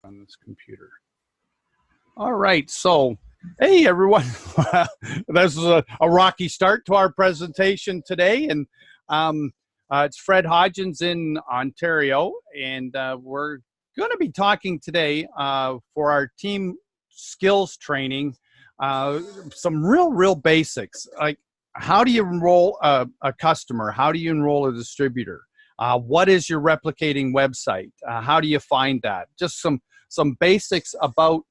on this computer. All right, so hey everyone. This is a rocky start to our presentation today, and it's Fred Hodgins in Ontario, and we're going to be talking today for our team skills training, some real basics, like how do you enroll a customer, how do you enroll a distributor, what is your replicating website, how do you find that, just some basics about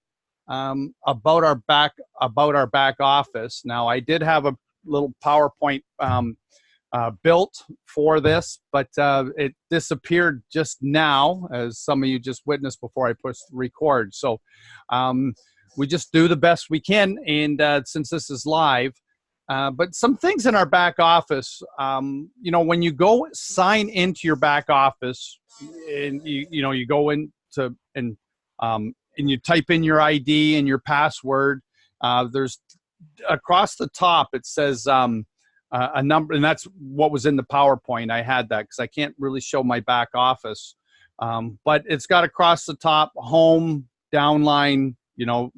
our back office. Now, I did have a little PowerPoint built for this, but it disappeared just now, as some of you just witnessed before I pushed record. So we just do the best we can, and since this is live, but some things in our back office, you know, when you go sign into your back office, and you go into and you type in your ID and your password, there's across the top, it says a number, and that's what was in the PowerPoint. I had that because I can't really show my back office. But it's got across the top, home, downline,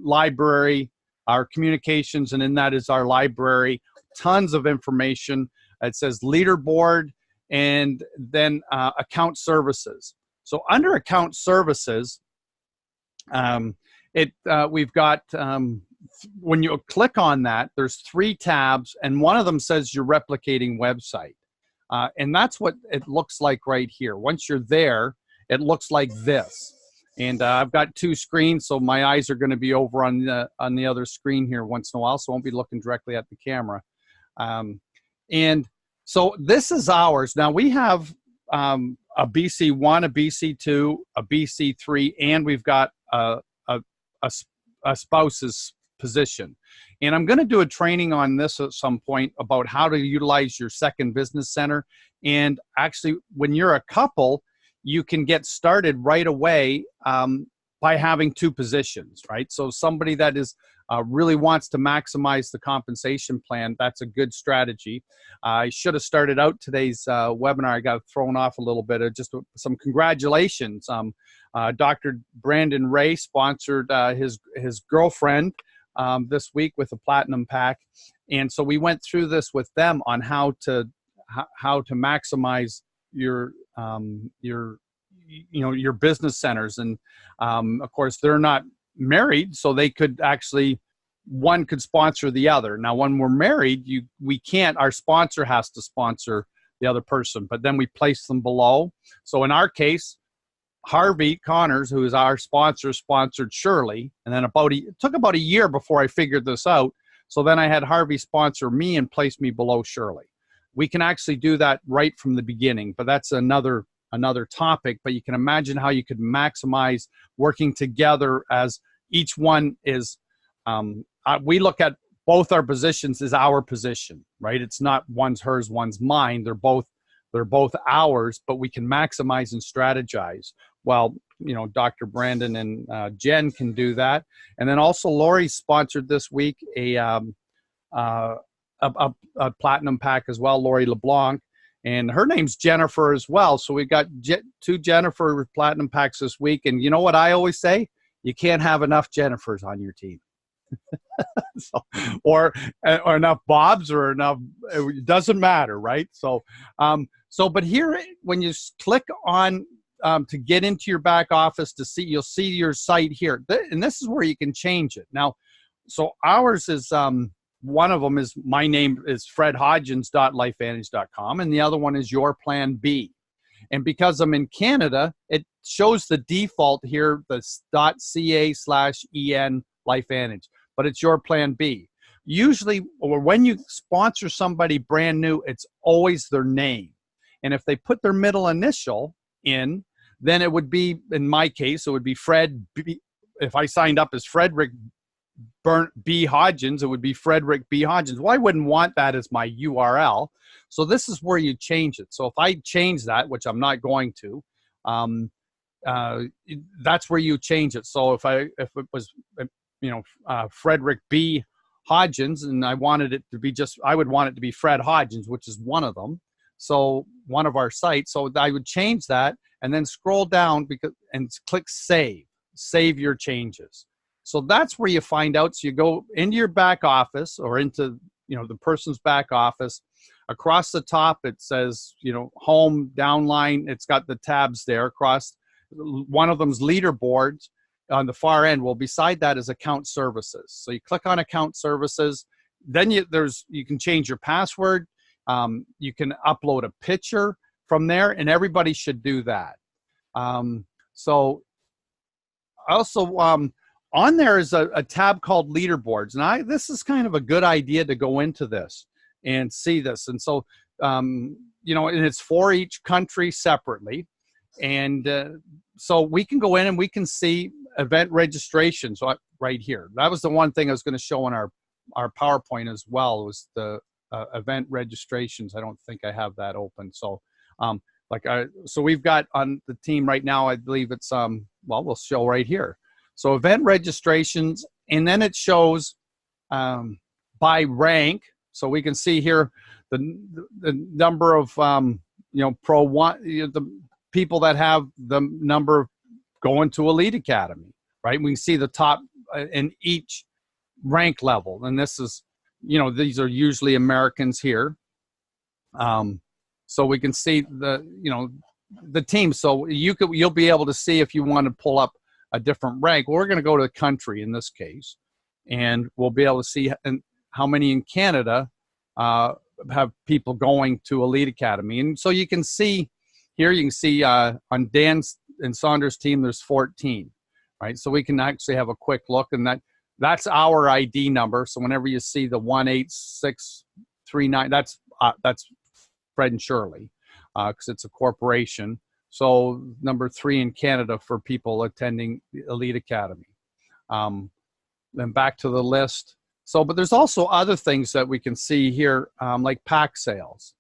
library, our communications, and in that is our library, tons of information. It says leaderboard, and then account services. So under account services, we've got, when you click on that, there's 3 tabs, and one of them says your replicating website. And that's what it looks like right here. Once you're there, it looks like this. And I've got 2 screens, so my eyes are going to be over on the other screen here once in a while, so I won't be looking directly at the camera. And so this is ours. Now we have a BC1, a BC2, a BC3, and we've got a spouse's position. And I'm going to do a training on this at some point about how to utilize your second business center. And actually, when you're a couple, you can get started right away by having 2 positions, right? So somebody that is really wants to maximize the compensation plan, that's a good strategy. I should have started out today's webinar. I got thrown off a little bit. Just some congratulations. Dr. Brandon Ray sponsored his girlfriend this week with a platinum pack, and so we went through this with them on how to maximize your business centers. And of course, they're not married, so they could actually, one could sponsor the other. Now, when we're married, we can't. Our sponsor has to sponsor the other person, but then we place them below. So in our case, Harvey Connors, who is our sponsor, sponsored Shirley, and then it took about a year before I figured this out. So then I had Harvey sponsor me and place me below Shirley. We can actually do that right from the beginning, but that's another topic. But you can imagine how you could maximize working together, as each one is, we look at both our positions as our position, right? It's not one's hers, one's mine. They're both ours, but we can maximize and strategize. Well, Dr. Brandon and Jen can do that. And then also Lori sponsored this week a platinum pack as well, Lori LeBlanc. And her name's Jennifer as well. So we've got 2 Jennifer platinum packs this week. And you know what I always say? You can't have enough Jennifers on your team. or enough Bobs, or enough, it doesn't matter, right? So, but here, when you click on to get into your back office to see, you'll see your site here. And this is where you can change it. Now, so ours is, one of them is, my name is fredhodgins.lifevantage.com, and the other one is Your Plan B. And because I'm in Canada, it shows the default here, the .ca/en LifeVantage, but it's Your Plan B. Usually, or when you sponsor somebody brand new, it's always their name. And if they put their middle initial in, then it would be, in my case, it would be Fred B. If I signed up as Frederick B. Hodgins, it would be Frederick B. Hodgins. Well, I wouldn't want that as my URL. So this is where you change it. So if I change that, which I'm not going to, that's where you change it. So if it was, Frederick B. Hodgins, and I wanted it to be I would want it to be Fred Hodgins, which is one of them. So one of our sites. So I would change that and then scroll down and click save. save your changes. So that's where you find out. So you go into your back office or into, the person's back office. Across the top, it says, home, downline. It's got the tabs there across. One of them's leaderboards on the far end. Well, beside that is account services. So you click on account services. Then you can change your password. You can upload a picture from there, and everybody should do that. So also on there is a tab called leaderboards, and this is kind of a good idea to go into this and see this. And so and it's for each country separately, and so we can go in and we can see event registrations right here. That was the one thing I was going to show on our PowerPoint as well, was the event registrations. I don't think I have that open. So so we've got on the team right now, I believe it's we'll show right here. So event registrations, and then it shows by rank. So we can see here the number of Pro 1, the people that have the number of going to Elite Academy, right? We can see the top in each rank level, and this is, these are usually Americans here. So we can see the team. So you'll be able to see if you want to pull up a different rank. We're going to go to the country in this case, and we'll be able to see how many in Canada have people going to Elite Academy. And so you can see here, on Dan and Saunders' team, there's 14, right? So we can actually have a quick look, and that's our ID number. So whenever you see the 18639, that's Fred and Shirley, because it's a corporation. So number 3 in Canada for people attending the Elite Academy. Then back to the list. So, but there's also other things that we can see here, like pack sales.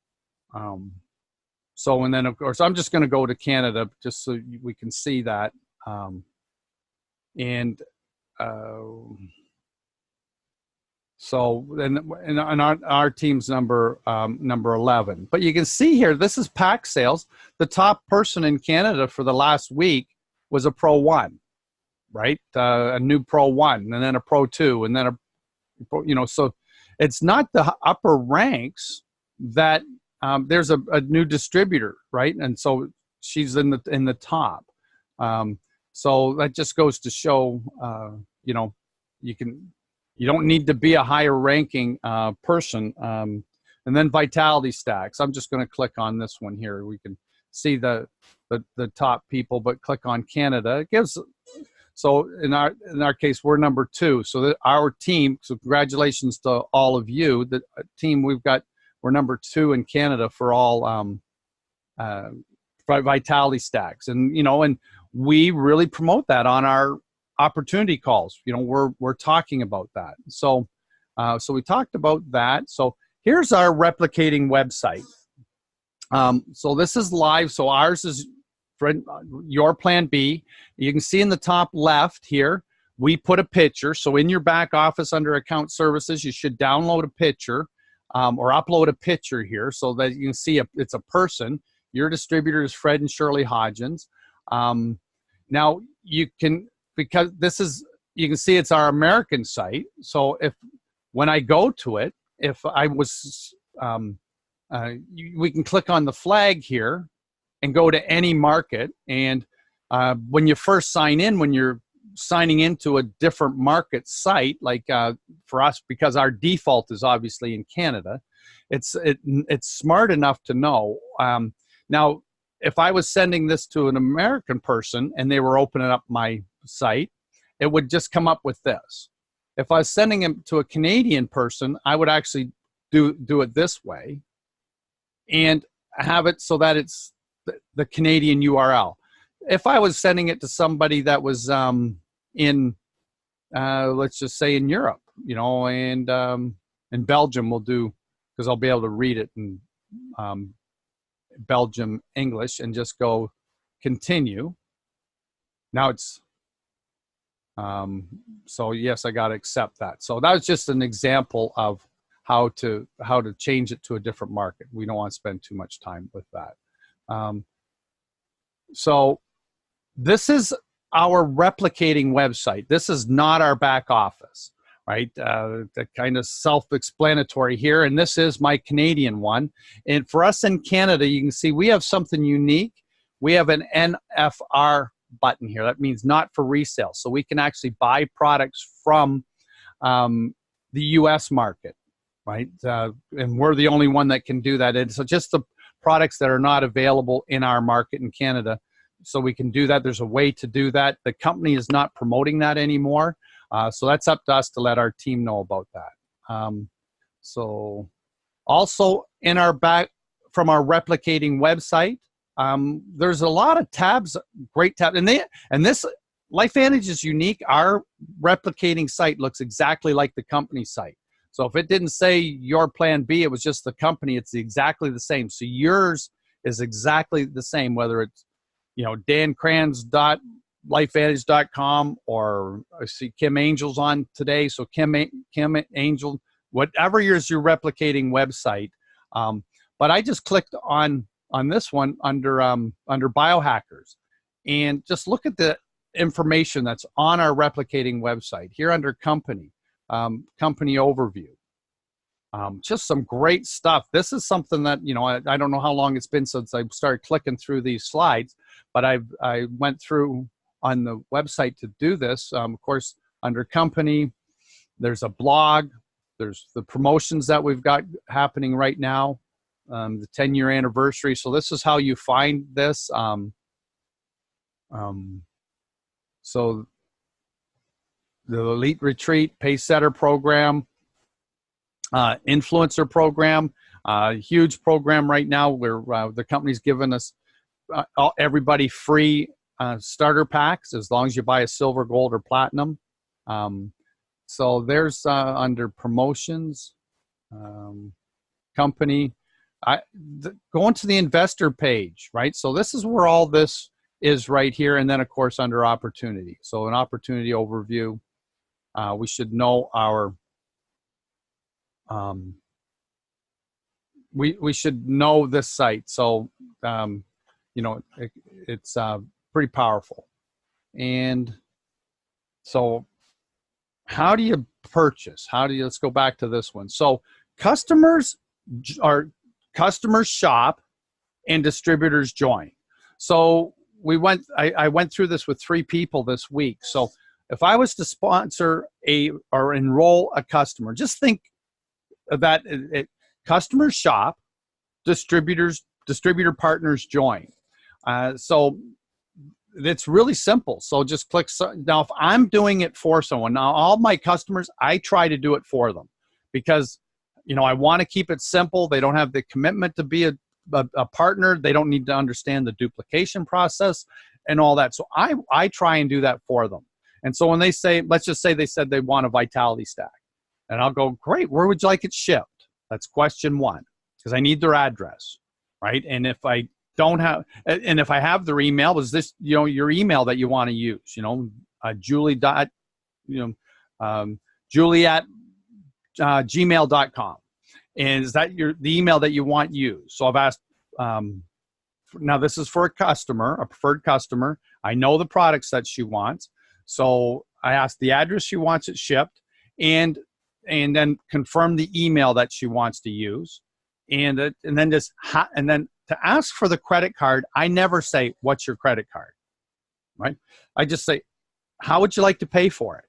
So, and then of course, I'm just going to go to Canada just so we can see that. So and our team's number 11. But you can see here, this is pack sales. The top person in Canada for the last week was a Pro 1, right? A new Pro 1, and then a Pro 2, and then so it's not the upper ranks that there's a new distributor, right? And so she's in the top. So that just goes to show, you don't need to be a higher ranking person. And then vitality stacks. I'm just going to click on this one here. We can see the top people, but click on Canada. It gives. So in our case, we're number 2. So our team. So congratulations to all of you. The team we're number 2 in Canada for all vitality stacks, and and we really promote that on our opportunity calls. We're talking about that. So so we talked about that. So here's our replicating website. So this is live. So ours is your plan B. You can see in the top left here, we put a picture. So in your back office under account services, you should download a picture or upload a picture here so that you can see it's a person. Your distributor is Fred and Shirley Hodgins. Now you can, because you can see it's our American site. So when I go to it, if I was, we can click on the flag here and go to any market. And when you first sign in, when you're signing into a different market site, like for us, because our default is obviously in Canada, it's smart enough to know. Now, if I was sending this to an American person and they were opening up my site, it would just come up with this. If I was sending it to a Canadian person, I would actually do it this way and have it so that it's the Canadian URL. If I was sending it to somebody that was in, let's just say in Europe, and in Belgium, we'll do, because I'll be able to read it in Belgium English and just go continue. Now it's, so yes, I got to accept that. So that was just an example of how to change it to a different market. We don't want to spend too much time with that. So this is our replicating website. This is not our back office, right? The kind of self-explanatory here. And this is my Canadian one. And for us in Canada, you can see we have something unique. We have an NFR button here. That means not for resale. So we can actually buy products from the US market, right? And we're the only one that can do that. And so just the products that are not available in our market in Canada. So we can do that. There's a way to do that. The company is not promoting that anymore. So that's up to us to let our team know about that. So also in our back from our replicating website, there's a lot of tabs, great tabs. And this LifeVantage is unique. Our replicating site looks exactly like the company site. So if it didn't say your plan B, it was just the company, it's exactly the same. So yours is exactly the same, whether it's, dancrans.lifevantage.com, or I see Kim Angel's on today. So Kim Angel, whatever yours, your replicating website. But I just clicked on this one under biohackers, and just look at the information that's on our replicating website here under company overview. Just some great stuff. This is something that, I don't know how long it's been since I started clicking through these slides, but I went through on the website to do this. Of course, under company, there's a blog, there's the promotions that we've got happening right now, the 10-year anniversary. So this is how you find this. So the Elite Retreat, Pacesetter program, influencer program, huge program right now where the company's given us everybody free starter packs as long as you buy a silver, gold, or platinum. So there's under promotions, company, going to the investor page, right? So this is where all this is right here. And then of course under opportunity. So an opportunity overview, we should know our we should know this site. So it's pretty powerful. And so how do you purchase? Let's go back to this one. So customers shop and distributors join. So I went through this with 3 people this week. So if I was to sponsor or enroll a customer, just think that customers shop, distributor partners join. So it's really simple. So just click. Now, if I'm doing it for someone, now all my customers, I try to do it for them because, I want to keep it simple. They don't have the commitment to be a partner. They don't need to understand the duplication process and all that. So I try and do that for them. And so when they say, let's just say they said they want a Vitality Stack, and I'll go, great, where would you like it shipped? That's question 1, because I need their address, right? And if I don't have, and if I have their email, is this, your email that you want to use, Julie at gmail.com. And is that the email that you want used? So I've asked, now this is for a preferred customer. I know the products that she wants. So I asked the address she wants it shipped, and then confirm the email that she wants to use. And then to ask for the credit card, I never say, what's your credit card, right? I just say, how would you like to pay for it?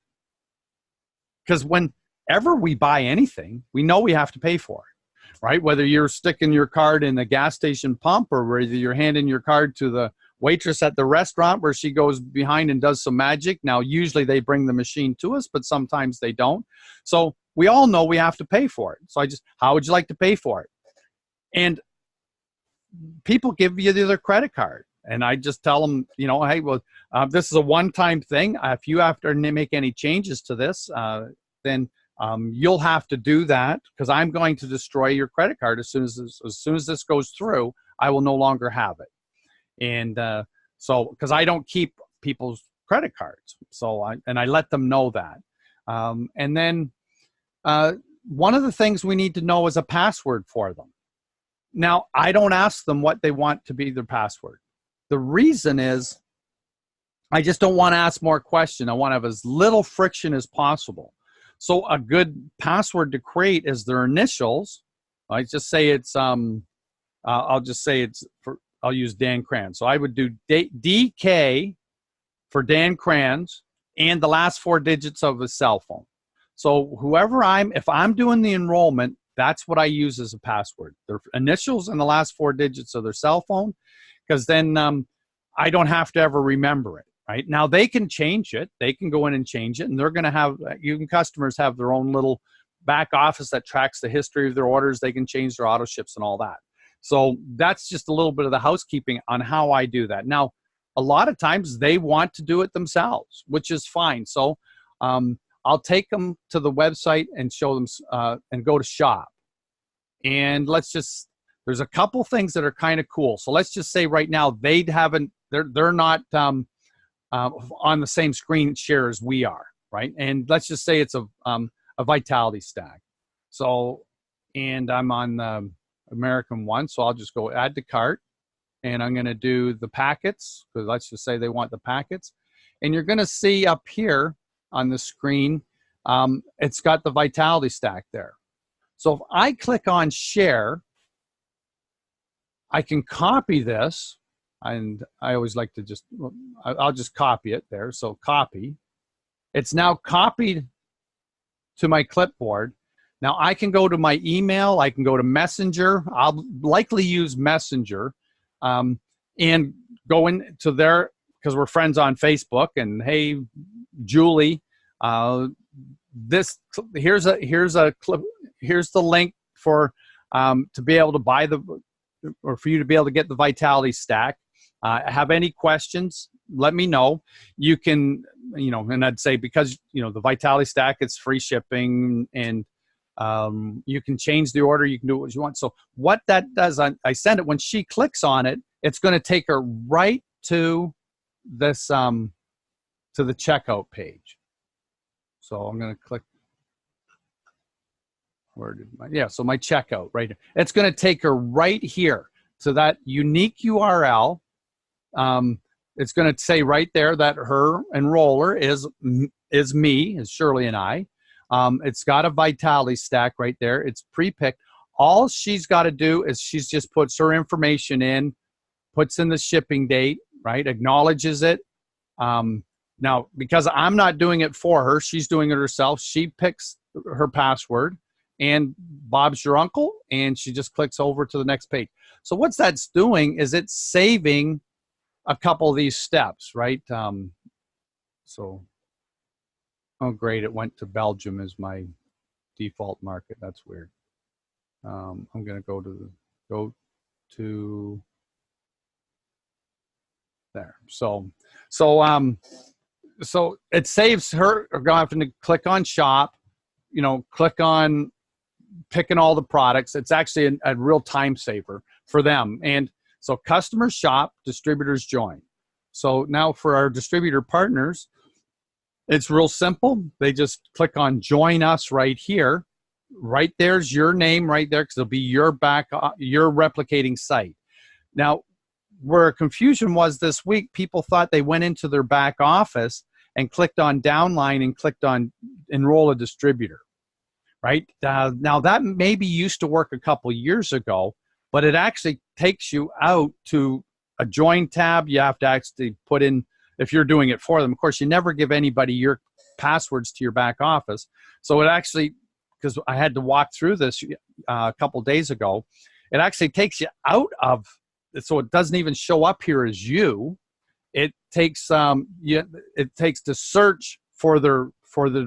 Because whenever we buy anything, we know we have to pay for it, right? Whether you're sticking your card in the gas station pump or whether you're handing your card to the waitress at the restaurant where she goes behind and does some magic. Now, usually they bring the machine to us, but sometimes they don't. So we all know we have to pay for it. So how would you like to pay for it? And people give you their credit card. And I just tell them, hey, well, this is a one-time thing. If you have to make any changes to this, then you'll have to do that because I'm going to destroy your credit card as soon as this goes through. I will no longer have it. And so because I don't keep people's credit cards, so I let them know that. And then one of the things we need to know is a password for them. Now, I don't ask them what they want to be their password. The reason is I just don't want to ask more questions. I want to have as little friction as possible. So a good password to create is their initials. I just say it's I'll just say it's for, I'll use Dan Kranz. So I would do DK for Dan Kranz and the last 4 digits of his cell phone. So if I'm doing the enrollment, that's what I use as a password. Their initials and the last 4 digits of their cell phone, because then I don't have to ever remember it. Right now, they can change it. They can go in and change it, and they're going to have customers have their own little back office that tracks the history of their orders. They can change their auto ships and all that. So that's just a little bit of the housekeeping on how I do that. Now, a lot of times they want to do it themselves, which is fine. So I'll take them to the website and show them and go to shop. And there's a couple things that are kind of cool. So let's just say right now they're not on the same screen share as we are, right? And let's just say it's a Vitality stack. So, and I'm on the American one, so I'll just go add to cart, and I'm going to do the packets, because let's just say they want the packets. And you're going to see up here on the screen, it's got the Vitality stack there. So if I click on share, I can copy this, and I always like to I'll just copy it there. So copy. It's now copied to my clipboard. Now I can go to my email. I can go to Messenger. I'll likely use Messenger and go into there because we're friends on Facebook. And hey, Julie, here's the link for to be able to buy or for you to be able to get the Vitality stack. Have any questions, let me know. You can, and I'd say because, the Vitality stack, it's free shipping, and you can change the order. You can do what you want. So what that does, I send it. When she clicks on it, it's going to take her right to this, to the checkout page. So I'm going to click. So my checkout right here. It's going to take her right here to that unique URL. It's going to say right there that her enroller is me, is Shirley and I. It's got a Vitality stack right there. It's pre-picked. All she's got to do is she's just puts her information in, puts in the shipping date, right? Acknowledges it. Now, because I'm not doing it for her, she's doing it herself. She picks her password, and Bob's your uncle, and she just clicks over to the next page. So what that's doing is it's saving a couple of these steps, right? Oh great, it went to Belgium as my default market. That's weird. I'm gonna go to there. So it saves her having to click on shop, click on picking all the products. It's actually a real time saver for them. And so customers shop, distributors join. So now for our distributor partners, it's real simple. They just click on join us right here. Right there's your name right there, because it'll be your replicating site. Now, where confusion was this week, people thought they went into their back office and clicked on downline and clicked on enroll a distributor, right? Now that maybe used to work a couple years ago, but it actually takes you out to a join tab. You have to actually put in, if you're doing it for them. Of course, you never give anybody your passwords to your back office. So it actually, because I had to walk through this a couple days ago, it actually takes you out of, so it doesn't even show up here as you. It takes it takes to search for the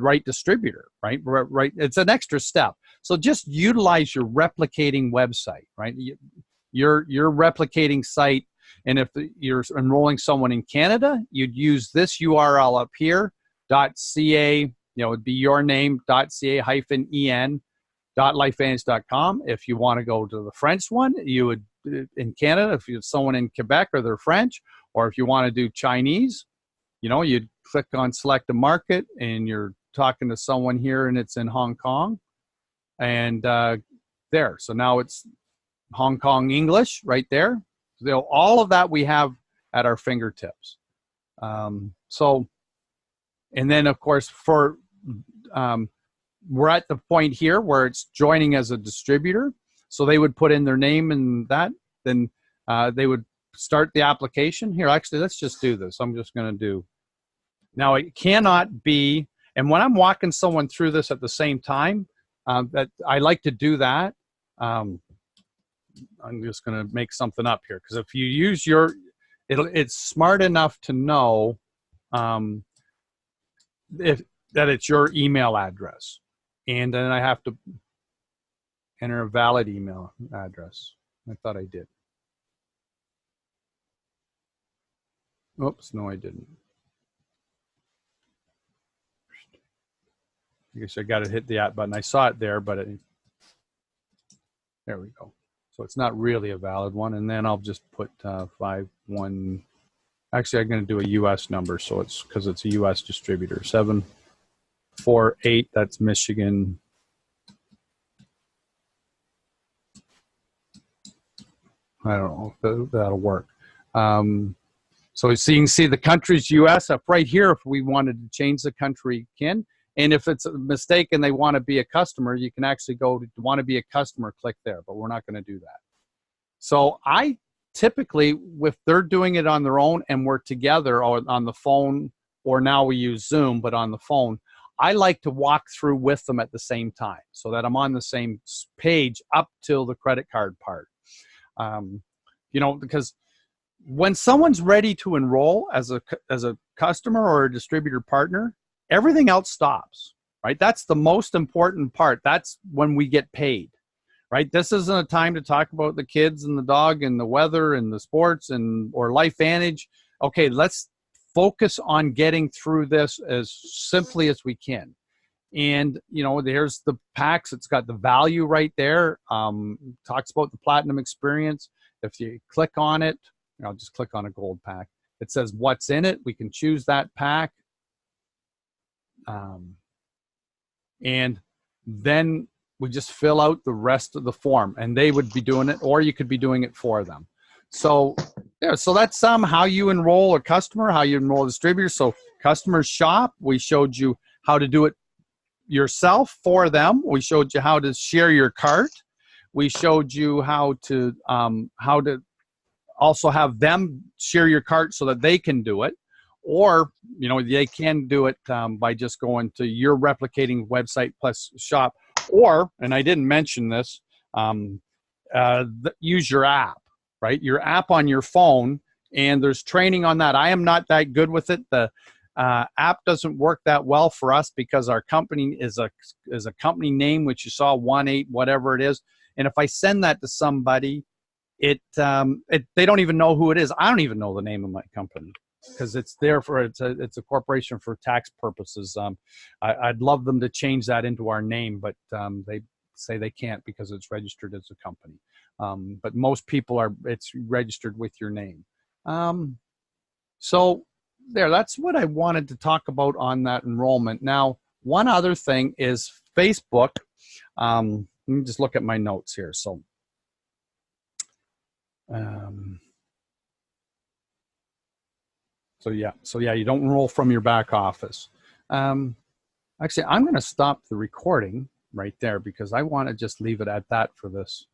right distributor, right? Right. It's an extra step. So just utilize your replicating website, right? Your replicating site. And if you're enrolling someone in Canada, you'd use this URL up here, .ca, it'd be your name, .ca-en.lifevantage.com. If you want to go to the French one, you would, in Canada, if you're someone in Quebec or they're French, or if you want to do Chinese, you'd click on select a market, and you're talking to someone here and it's in Hong Kong. And there, so now it's Hong Kong English right there. So all of that we have at our fingertips. So, and then of course for, we're at the point here where it's joining as a distributor. So they would put in their name and that, then they would start the application. Here, actually, let's just do this. I'm just going to do. Now, it cannot be, and when I'm walking someone through this at the same time, that I like to do that. I'm just going to make something up here, because if you use your, it's smart enough to know that it's your email address. And then I have to enter a valid email address. I thought I did. Oops, no, I didn't. I guess I got to hit the at button. I saw it there, but there we go. So it's not really a valid one. And then I'll just put 51. Actually, I'm going to do a U.S. number, so it's because it's a U.S. distributor. 748. That's Michigan. I don't know if that'll work. So you can see the country's U.S. up right here. If we wanted to change the country, can. And if it's a mistake and they want to be a customer, you can actually go to want to be a customer, click there, but we're not going to do that. So I typically, if they're doing it on their own and we're together or on the phone, or now we use Zoom, but on the phone, I like to walk through with them at the same time so that I'm on the same page up till the credit card part. You know, because when someone's ready to enroll as a customer or a distributor partner, everything else stops, right? That's the most important part. That's when we get paid, right? This isn't a time to talk about the kids and the dog and the weather and the sports and or LifeVantage. Okay, let's focus on getting through this as simply as we can. And, you know, there's the packs. It's got the value right there. Talks about the platinum experience. If you click on it, I'll just click on a gold pack. It says what's in it. We can choose that pack. And then we just fill out the rest of the form, and they would be doing it, or you could be doing it for them. So, yeah, so that's how you enroll a customer, how you enroll a distributor. So customers shop. We showed you how to do it yourself for them. We showed you how to share your cart. We showed you how to also have them share your cart so that they can do it. Or, you know, they can do it by just going to your replicating website plus shop. Or, and I didn't mention this, use your app, right? Your app on your phone, and there's training on that. I am not that good with it. The app doesn't work that well for us because our company is a company name, which you saw 18 whatever it is. And if I send that to somebody, they don't even know who it is. I don't even know the name of my company, because it's there for it's a corporation for tax purposes. I'd love them to change that into our name, but they say they can't because it's registered as a company. But most people it's registered with your name. So that's what I wanted to talk about on that enrollment. Now, one other thing is Facebook. Let me just look at my notes here. So. So yeah, you don't enroll from your back office. Actually, I'm going to stop the recording right there because I want to just leave it at that for this.